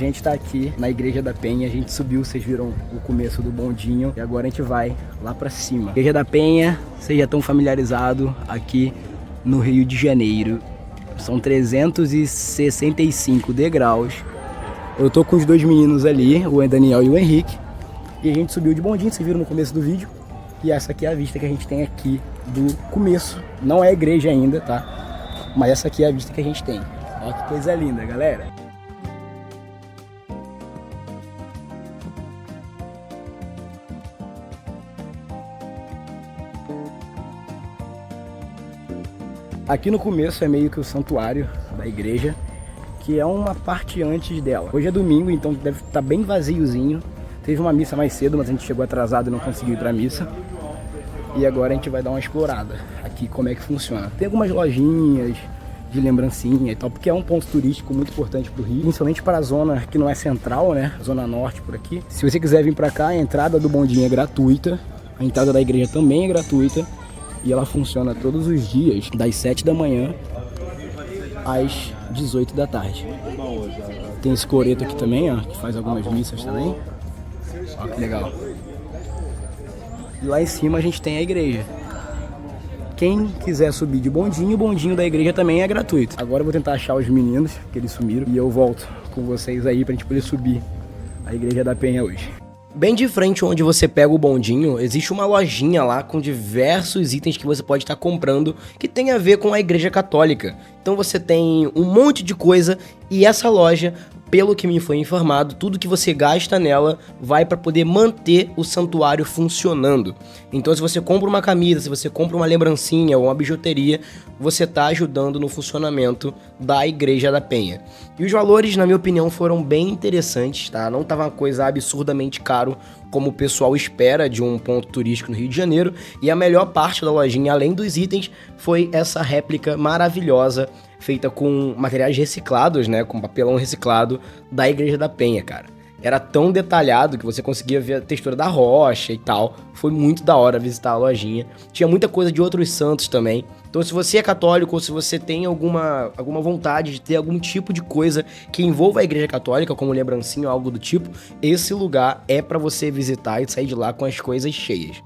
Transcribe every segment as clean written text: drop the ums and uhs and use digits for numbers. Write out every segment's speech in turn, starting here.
gente tá aqui na Igreja da Penha, a gente subiu, vocês viram o começo do bondinho, e agora a gente vai lá pra cima. Igreja da Penha, vocês já estão familiarizados aqui no Rio de Janeiro. São 365 degraus. Eu tô com os dois meninos ali, o Daniel e o Henrique, e a gente subiu de bondinho, vocês viram no começo do vídeo. E essa aqui é a vista que a gente tem aqui do começo. Não é a igreja ainda, tá? Mas essa aqui é a vista que a gente tem. Olha que coisa linda, galera. Aqui no começo é meio que o santuário da igreja, que é uma parte antes dela. Hoje é domingo, então deve estar bem vaziozinho. Teve uma missa mais cedo, mas a gente chegou atrasado e não conseguiu ir pra missa. E agora a gente vai dar uma explorada aqui, como é que funciona. Tem algumas lojinhas de lembrancinha e tal, porque é um ponto turístico muito importante pro Rio, principalmente para a zona que não é central, né? Zona norte por aqui. Se você quiser vir pra cá, a entrada do bondinho é gratuita. A entrada da igreja também é gratuita. E ela funciona todos os dias, das 7 da manhã às 18 da tarde. Tem esse coreto aqui também, ó, que faz algumas missas também. Ó, que legal. E lá em cima a gente tem a igreja. Quem quiser subir de bondinho, o bondinho da igreja também é gratuito. Agora eu vou tentar achar os meninos, que eles sumiram, e eu volto com vocês aí pra gente poder subir a Igreja da Penha hoje. Bem de frente onde você pega o bondinho, existe uma lojinha lá com diversos itens que você pode estar comprando que tem a ver com a Igreja Católica. Então você tem um monte de coisa e essa loja, pelo que me foi informado, tudo que você gasta nela vai para poder manter o santuário funcionando. Então se você compra uma camisa, se você compra uma lembrancinha ou uma bijuteria, você está ajudando no funcionamento da Igreja da Penha. E os valores, na minha opinião, foram bem interessantes, tá? Não tava uma coisa absurdamente caro, como o pessoal espera de um ponto turístico no Rio de Janeiro. E a melhor parte da lojinha, além dos itens, foi essa réplica maravilhosa, feita com materiais reciclados, né? Com papelão reciclado da Igreja da Penha, cara. Era tão detalhado que você conseguia ver a textura da rocha e tal. Foi muito da hora visitar a lojinha. Tinha muita coisa de outros santos também. Então se você é católico ou se você tem alguma vontade de ter algum tipo de coisa que envolva a Igreja Católica, como lembrancinha ou algo do tipo, esse lugar é pra você visitar e sair de lá com as coisas cheias.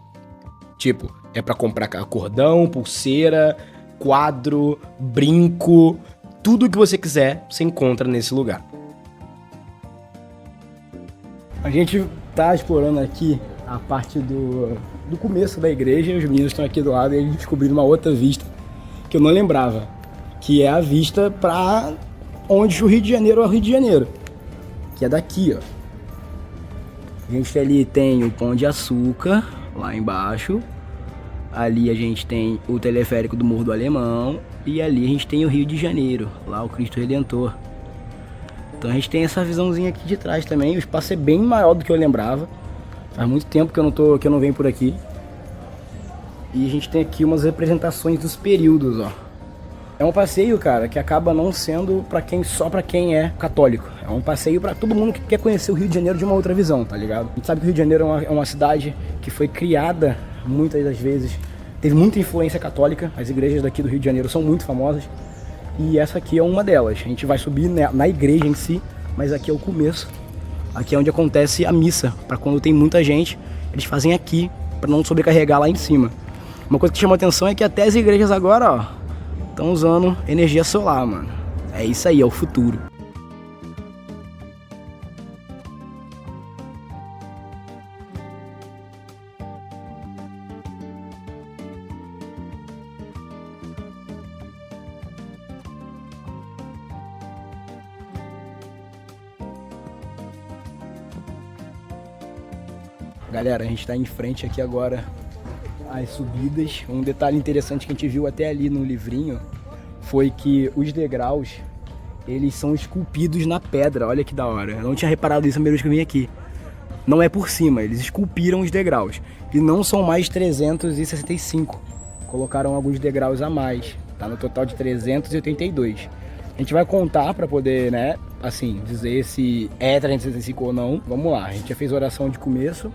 Tipo, é pra comprar cordão, pulseira, quadro, brinco, tudo que você quiser você encontra nesse lugar. A gente tá explorando aqui a parte do começo da igreja, os meninos estão aqui do lado e eles descobriram uma outra vista que eu não lembrava, que é a vista pra onde o Rio de Janeiro é o Rio de Janeiro, que é daqui, ó. A gente ali tem o Pão de Açúcar, lá embaixo, ali a gente tem o teleférico do Morro do Alemão e ali a gente tem o Rio de Janeiro, lá o Cristo Redentor. Então a gente tem essa visãozinha aqui de trás também. O espaço é bem maior do que eu lembrava. Faz muito tempo que eu não venho por aqui. E a gente tem aqui umas representações dos períodos, ó. É um passeio, cara, que acaba não sendo só pra quem é católico. É um passeio pra todo mundo que quer conhecer o Rio de Janeiro de uma outra visão, tá ligado? A gente sabe que o Rio de Janeiro é uma cidade que foi criada, muitas das vezes, teve muita influência católica. As igrejas daqui do Rio de Janeiro são muito famosas. E essa aqui é uma delas. A gente vai subir na igreja em si, mas aqui é o começo. Aqui é onde acontece a missa. Para quando tem muita gente, eles fazem aqui, para não sobrecarregar lá em cima. Uma coisa que chama atenção é que até as igrejas agora, ó, estão usando energia solar, mano. É isso aí, é o futuro. Galera, a gente está em frente aqui agora às subidas. Um detalhe interessante que a gente viu até ali no livrinho foi que os degraus, eles são esculpidos na pedra. Olha que da hora. Eu não tinha reparado isso a primeira vez que eu vim aqui. Não é por cima, eles esculpiram os degraus. E não são mais 365. Colocaram alguns degraus a mais. Tá no total de 382. A gente vai contar para poder, né, assim, dizer se é 365 ou não. Vamos lá, a gente já fez oração de começo.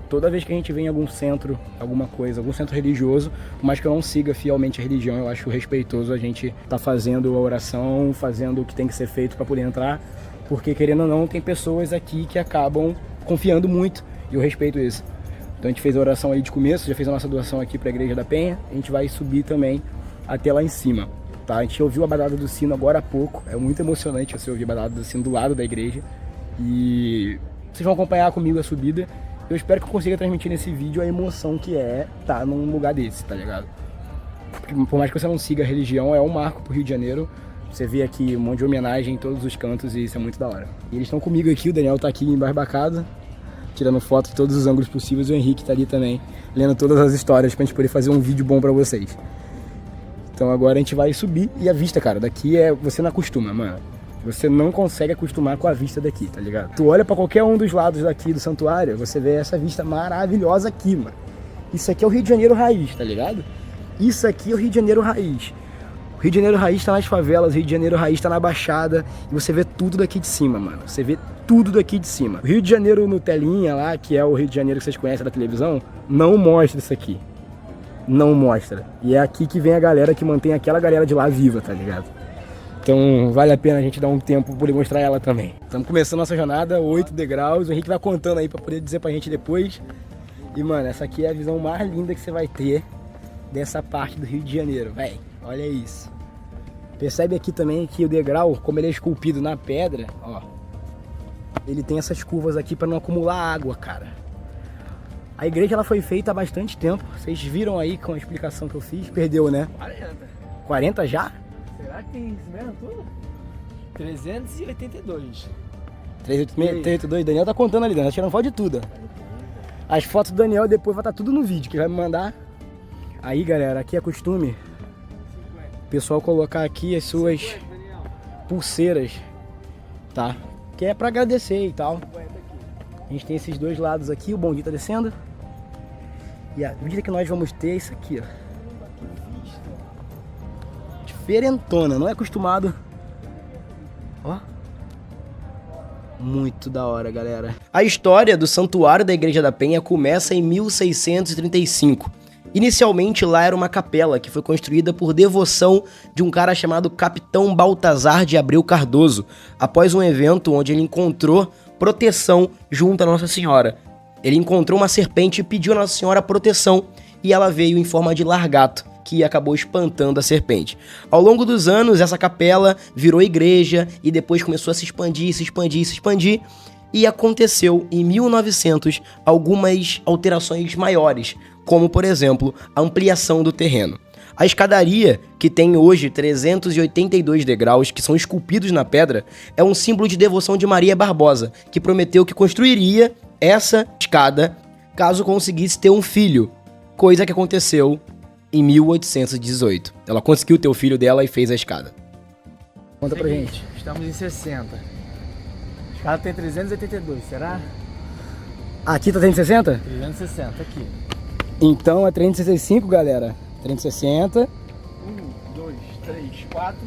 Toda vez que a gente vem em algum centro, alguma coisa, algum centro religioso, por mais que eu não siga fielmente a religião, eu acho respeitoso a gente tá fazendo a oração, fazendo o que tem que ser feito para poder entrar. Porque, querendo ou não, tem pessoas aqui que acabam confiando muito, e eu respeito isso. Então a gente fez a oração aí de começo, já fez a nossa doação aqui para a Igreja da Penha, a gente vai subir também até lá em cima, tá? A gente ouviu a badalada do sino agora há pouco, é muito emocionante você ouvir a badalada do sino do lado da igreja, e vocês vão acompanhar comigo a subida. Eu espero que eu consiga transmitir nesse vídeo a emoção que é estar num lugar desse, tá ligado? Porque, por mais que você não siga a religião, é um marco pro Rio de Janeiro. Você vê aqui um monte de homenagem em todos os cantos e isso é muito da hora. E eles estão comigo aqui, o Daniel tá aqui embasbacado, tirando foto de todos os ângulos possíveis. O Henrique tá ali também, lendo todas as histórias pra gente poder fazer um vídeo bom pra vocês. Então agora a gente vai subir e a vista, cara, daqui você não acostuma, mano. Você não consegue acostumar com a vista daqui, tá ligado? Tu olha pra qualquer um dos lados daqui do santuário, você vê essa vista maravilhosa aqui, mano. Isso aqui é o Rio de Janeiro raiz, tá ligado? Isso aqui é o Rio de Janeiro raiz. O Rio de Janeiro raiz tá nas favelas, o Rio de Janeiro raiz tá na Baixada, e você vê tudo daqui de cima, mano. Você vê tudo daqui de cima. O Rio de Janeiro no telinha lá, que é o Rio de Janeiro que vocês conhecem da televisão, não mostra isso aqui. Não mostra. E é aqui que vem a galera que mantém aquela galera de lá viva, tá ligado? Então vale a pena a gente dar um tempo pra poder mostrar ela também. Estamos começando nossa jornada, 8 degraus, o Henrique vai contando aí pra poder dizer pra gente depois. E mano, essa aqui é a visão mais linda que você vai ter dessa parte do Rio de Janeiro, véi. Olha isso. Percebe aqui também que o degrau, como ele é esculpido na pedra, ó, ele tem essas curvas aqui pra não acumular água, cara. A igreja ela foi feita há bastante tempo. Vocês viram aí com a explicação que eu fiz, perdeu, né? 40. 40 já? Será que tem isso mesmo tudo? 382. 382, Daniel tá contando ali, Daniel tá tirando foto de tudo. As fotos do Daniel depois vai estar tudo no vídeo, que ele vai me mandar. Aí, galera, aqui é costume o pessoal colocar aqui as suas pulseiras, tá? Que é pra agradecer e tal. A gente tem esses dois lados aqui, o bondinho tá descendo. E a medida que nós vamos ter é isso aqui, ó. Diferentona, não é acostumado. Ó. Muito da hora, galera. A história do Santuário da Igreja da Penha começa em 1635. Inicialmente lá era uma capela que foi construída por devoção de um cara chamado Capitão Baltazar de Abreu Cardoso, após um evento onde ele encontrou proteção junto à Nossa Senhora. Ele encontrou uma serpente e pediu a Nossa Senhora proteção, e ela veio em forma de largato, que acabou espantando a serpente. Ao longo dos anos, essa capela virou igreja e depois começou a se expandir, e aconteceu em 1900 algumas alterações maiores, como por exemplo, a ampliação do terreno. A escadaria, que tem hoje 382 degraus que são esculpidos na pedra, é um símbolo de devoção de Maria Barbosa, que prometeu que construiria essa escada caso conseguisse ter um filho, coisa que aconteceu em 1818. Ela conseguiu ter o filho dela e fez a escada. Conta pra gente. Estamos em 60. A escada tem 382, será? Aqui tá 360? 360 aqui. Então é 365, galera. 360. 1, 2, 3, 4,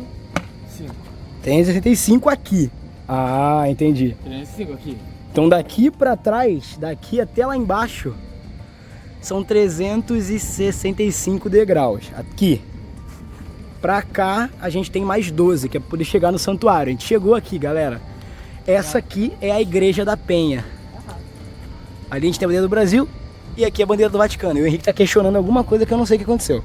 5. 365 aqui. Ah, entendi. 305 aqui. Então daqui pra trás, daqui até lá embaixo, são 365 degraus. Aqui. Pra cá, a gente tem mais 12, que é pra poder chegar no santuário. A gente chegou aqui, galera. Essa aqui é a Igreja da Penha. Ali a gente tem a bandeira do Brasil e aqui a bandeira do Vaticano. E o Henrique tá questionando alguma coisa que eu não sei o que aconteceu.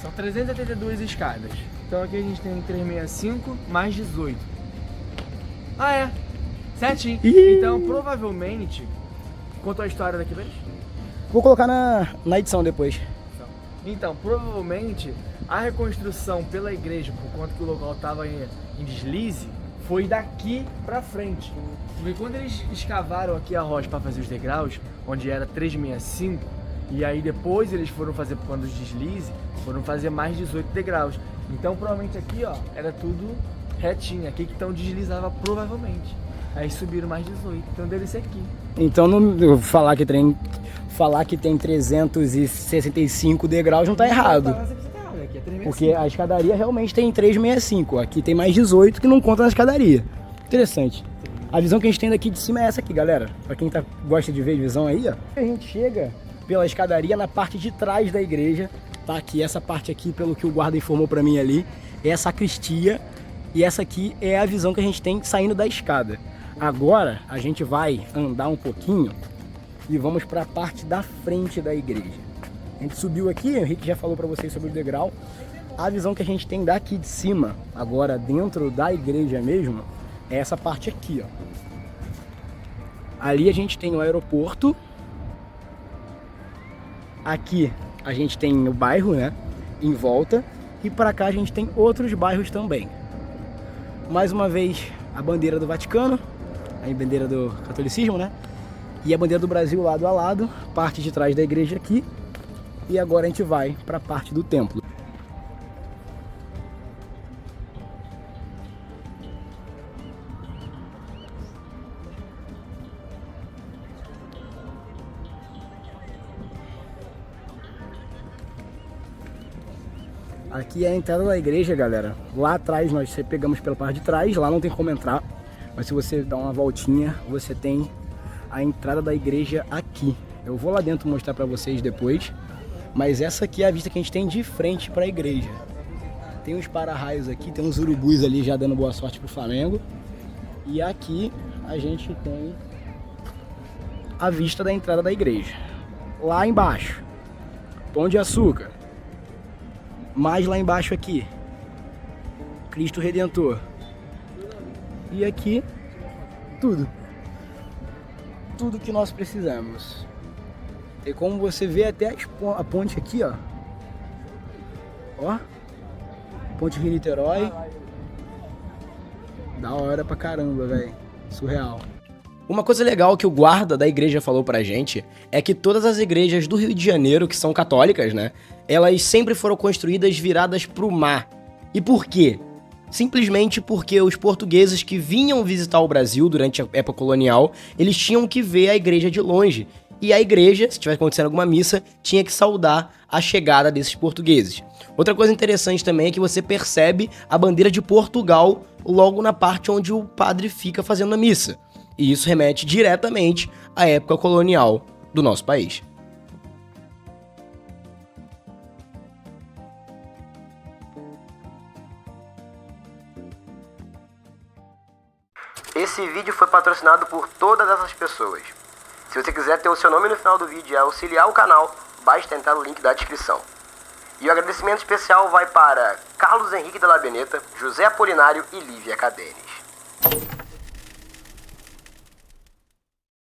São 382 escadas. Então aqui a gente tem 365 mais 18. Ah, é. Certinho. Ih. Então, provavelmente... Contou a história daqui pra eles? Vou colocar na edição depois. Então, provavelmente, a reconstrução pela igreja, por conta que o local estava em deslize, foi daqui pra frente. Porque quando eles escavaram aqui a rocha para fazer os degraus, onde era 365, e aí depois eles foram fazer, por conta dos deslize, foram fazer mais 18 degraus. Então, provavelmente aqui, ó, era tudo retinho. Aqui que então deslizava provavelmente. Aí subiram mais 18, então deve ser aqui. Então, falar que tem 365 degraus não tá errado. Aqui é 365. Porque a escadaria realmente tem 365. Aqui tem mais 18 que não conta na escadaria. Interessante. A visão que a gente tem daqui de cima é essa aqui, galera. Pra quem gosta de ver visão aí, ó. A gente chega pela escadaria na parte de trás da igreja. Tá aqui, essa parte aqui, pelo que o guarda informou pra mim ali, é a sacristia. E essa aqui é a visão que a gente tem saindo da escada. Agora a gente vai andar um pouquinho e vamos para a parte da frente da igreja. A gente subiu aqui, o Henrique já falou para vocês sobre o degrau. A visão que a gente tem daqui de cima, agora dentro da igreja mesmo, é essa parte aqui, ó. Ali a gente tem o aeroporto. Aqui a gente tem o bairro, né, em volta. E para cá a gente tem outros bairros também. Mais uma vez a bandeira do Vaticano, a bandeira do catolicismo, né? E a bandeira do Brasil lado a lado, parte de trás da igreja aqui. E agora a gente vai para a parte do templo. Aqui é a entrada da igreja, galera. Lá atrás nós pegamos pela parte de trás, lá não tem como entrar. Mas se você dar uma voltinha, você tem a entrada da igreja aqui. Eu vou lá dentro mostrar pra vocês depois. Mas essa aqui é a vista que a gente tem de frente pra igreja. Tem uns para-raios aqui, tem uns urubus ali já dando boa sorte pro Flamengo. E aqui a gente tem a vista da entrada da igreja. Lá embaixo, Pão de Açúcar. Mais lá embaixo aqui, Cristo Redentor. E aqui, tudo que nós precisamos. E como você vê até a ponte aqui, ó. Ó, Ponte Rio-Niterói. Da hora pra caramba, velho. Surreal. Uma coisa legal que o guarda da igreja falou pra gente é que todas as igrejas do Rio de Janeiro, que são católicas, né, elas sempre foram construídas viradas pro mar. E por quê? Simplesmente porque os portugueses que vinham visitar o Brasil durante a época colonial, eles tinham que ver a igreja de longe. E a igreja, se tivesse acontecendo alguma missa, tinha que saudar a chegada desses portugueses. Outra coisa interessante também é que você percebe a bandeira de Portugal logo na parte onde o padre fica fazendo a missa. E isso remete diretamente à época colonial do nosso país. Esse vídeo foi patrocinado por todas essas pessoas. Se você quiser ter o seu nome no final do vídeo e auxiliar o canal, basta entrar no link da descrição. E o agradecimento especial vai para Carlos Henrique de la Beneta, José Apolinário e Lívia Cadenes.